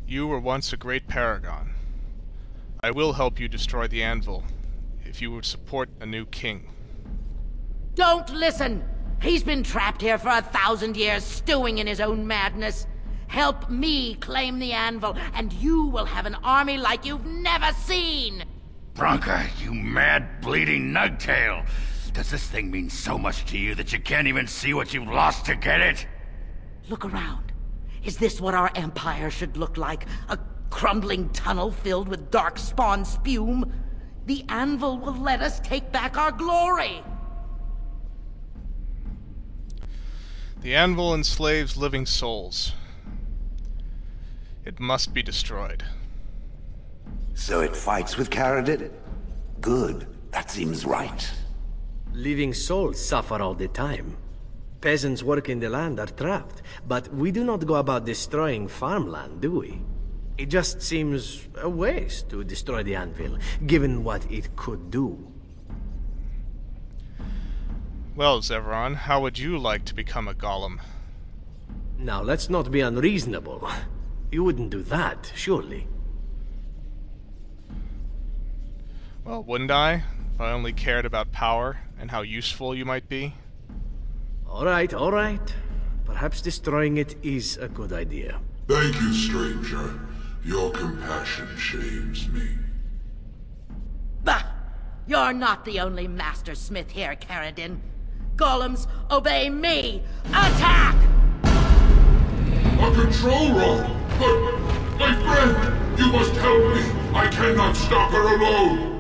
You were once a great paragon. I will help you destroy the Anvil, if you would support a new king. Don't listen! He's been trapped here for 1,000 years, stewing in his own madness. Help me claim the Anvil, and you will have an army like you've never seen! Branka, you mad, bleeding nugtail! Does this thing mean so much to you that you can't even see what you've lost to get it? Look around. Is this what our empire should look like? A crumbling tunnel filled with darkspawn spume? The Anvil will let us take back our glory! The Anvil enslaves living souls. It must be destroyed. So it fights with Caridin? Good. That seems right. Living souls suffer all the time. Peasants working the land are trapped, but we do not go about destroying farmland, do we? It just seems a waste to destroy the Anvil, given what it could do. Well, Zevran, how would you like to become a golem? Now, let's not be unreasonable. You wouldn't do that, surely. Well, wouldn't I? If I only cared about power and how useful you might be? All right, all right. Perhaps destroying it is a good idea. Thank you, stranger. Your compassion shames me. Bah! You're not the only master smith here, Caridin. Golems, obey me! Attack! A control room! But, my friend, you must help me! I cannot stop her alone!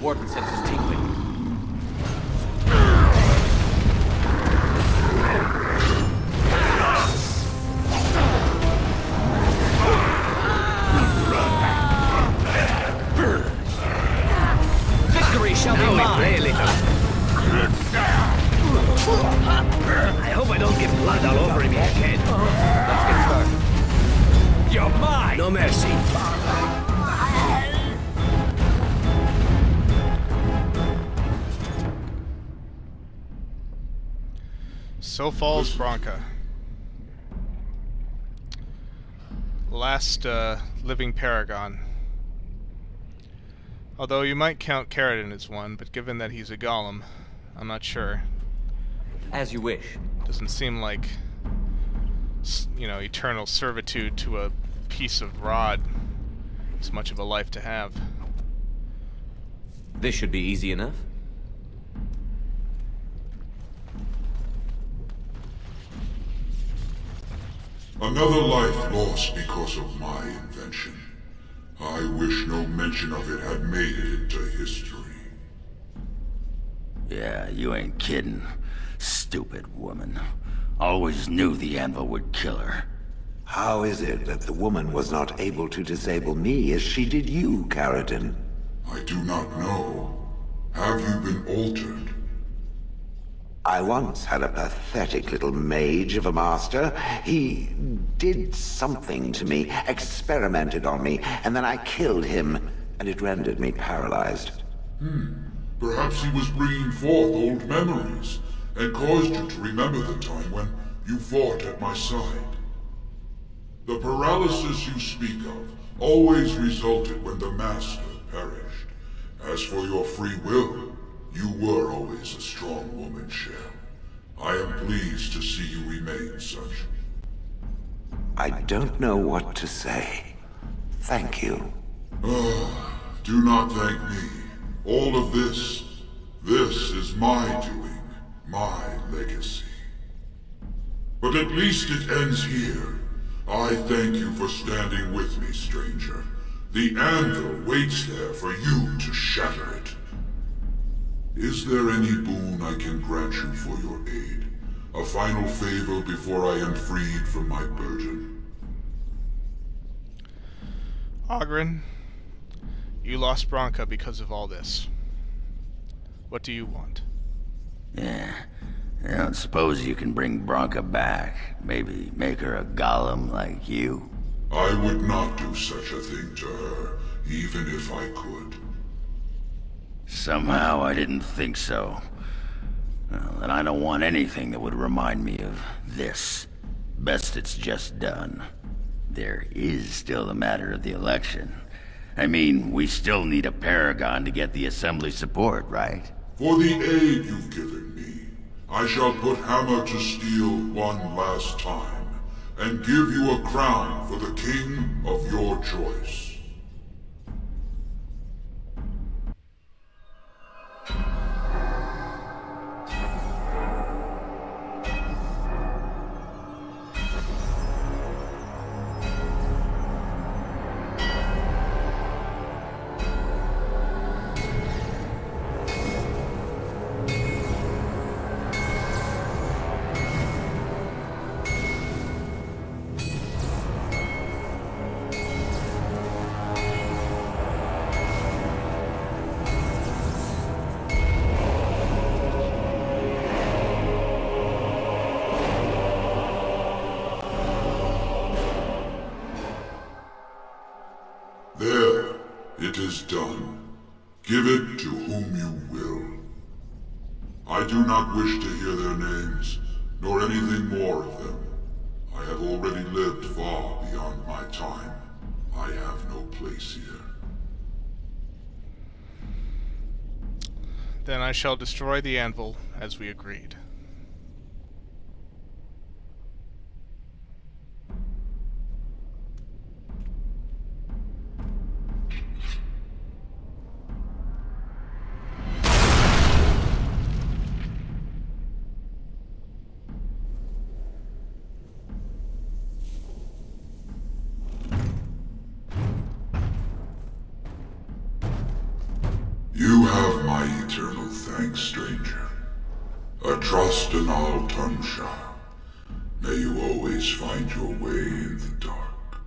Warden sensors tingling. Victory shall be mine! Play a little. I hope I don't get blood all over him again. Let's get started. You're mine! No mercy. So falls Branka. Last living paragon. Although you might count Caridin as one, but given that he's a golem, I'm not sure. As you wish. Doesn't seem like, you know, eternal servitude to a piece of rod is much of a life to have. This should be easy enough. Another life lost because of my invention. I wish no mention of it had made it into history. Yeah, you ain't kidding. Stupid woman. Always knew the Anvil would kill her. How is it that the woman was not able to disable me as she did you, Caridin? I do not know. Have you been altered? I once had a pathetic little mage of a master. He did something to me, experimented on me, and then I killed him, and it rendered me paralyzed. Perhaps he was bringing forth old memories, and caused you to remember the time when you fought at my side. The paralysis you speak of always resulted when the Master perished. As for your free will, you were always a strong woman, Shell. I am pleased to see you remain such. I don't know what to say. Thank you. Do not thank me. All of this is my doing, my legacy. But at least it ends here. I thank you for standing with me, stranger. The Anvil waits there for you to shatter it. Is there any boon I can grant you for your aid? A final favor before I am freed from my burden? Oghren, you lost Branka because of all this. What do you want? Yeah. I don't suppose you can bring Branka back. Maybe make her a golem like you. I would not do such a thing to her, even if I could. Somehow I didn't think so. Well, then I don't want anything that would remind me of this. Best it's just done. There is still the matter of the election. I mean, we still need a paragon to get the Assembly support, right? For the aid you've given me, I shall put hammer to steel one last time, and give you a crown for the king of your choice. There, it is done. Give it to whom you will. I do not wish to hear their names, nor anything more of them. I have already lived far beyond my time. I have no place here. Then I shall destroy the Anvil, as we agreed. You have my eternal thanks, stranger. A trust in all Tunsha. May you always find your way in the dark.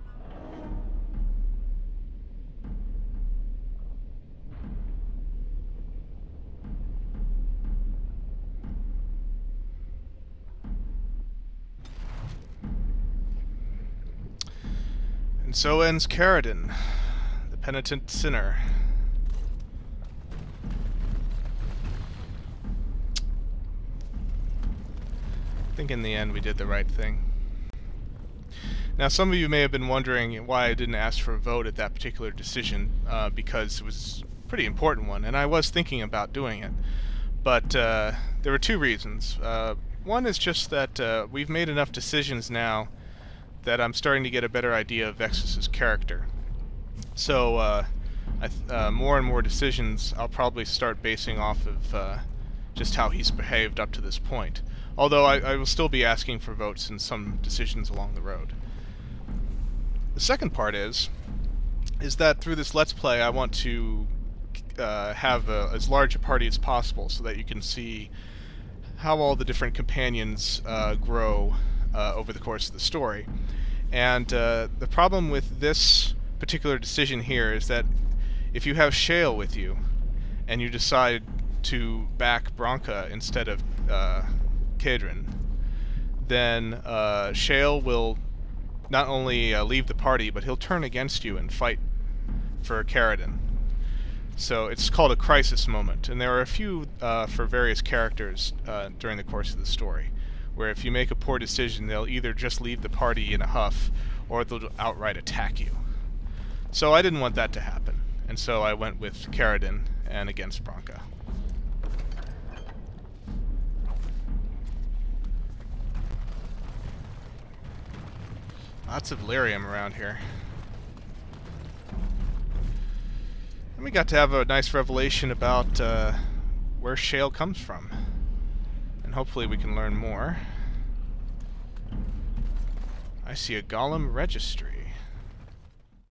And so ends Caridin, the penitent sinner. I think in the end we did the right thing. Now some of you may have been wondering why I didn't ask for a vote at that particular decision, because it was a pretty important one, and I was thinking about doing it. But there were two reasons. One is just that we've made enough decisions now that I'm starting to get a better idea of Vexus's character. So more and more decisions I'll probably start basing off of just how he's behaved up to this point. Although I will still be asking for votes in some decisions along the road. The second part is that through this Let's Play I want to have as large a party as possible so that you can see how all the different companions grow over the course of the story. And the problem with this particular decision here is that if you have Shale with you and you decide to back Branka instead of Caridin, then Shale will not only leave the party, but he'll turn against you and fight for Caridin. So it's called a crisis moment, and there are a few for various characters during the course of the story, where if you make a poor decision, they'll either just leave the party in a huff, or they'll outright attack you. So I didn't want that to happen, and so I went with Caridin and against Branka. Lots of lyrium around here. And we got to have a nice revelation about where Shale comes from. And hopefully we can learn more. I see a Golem registry.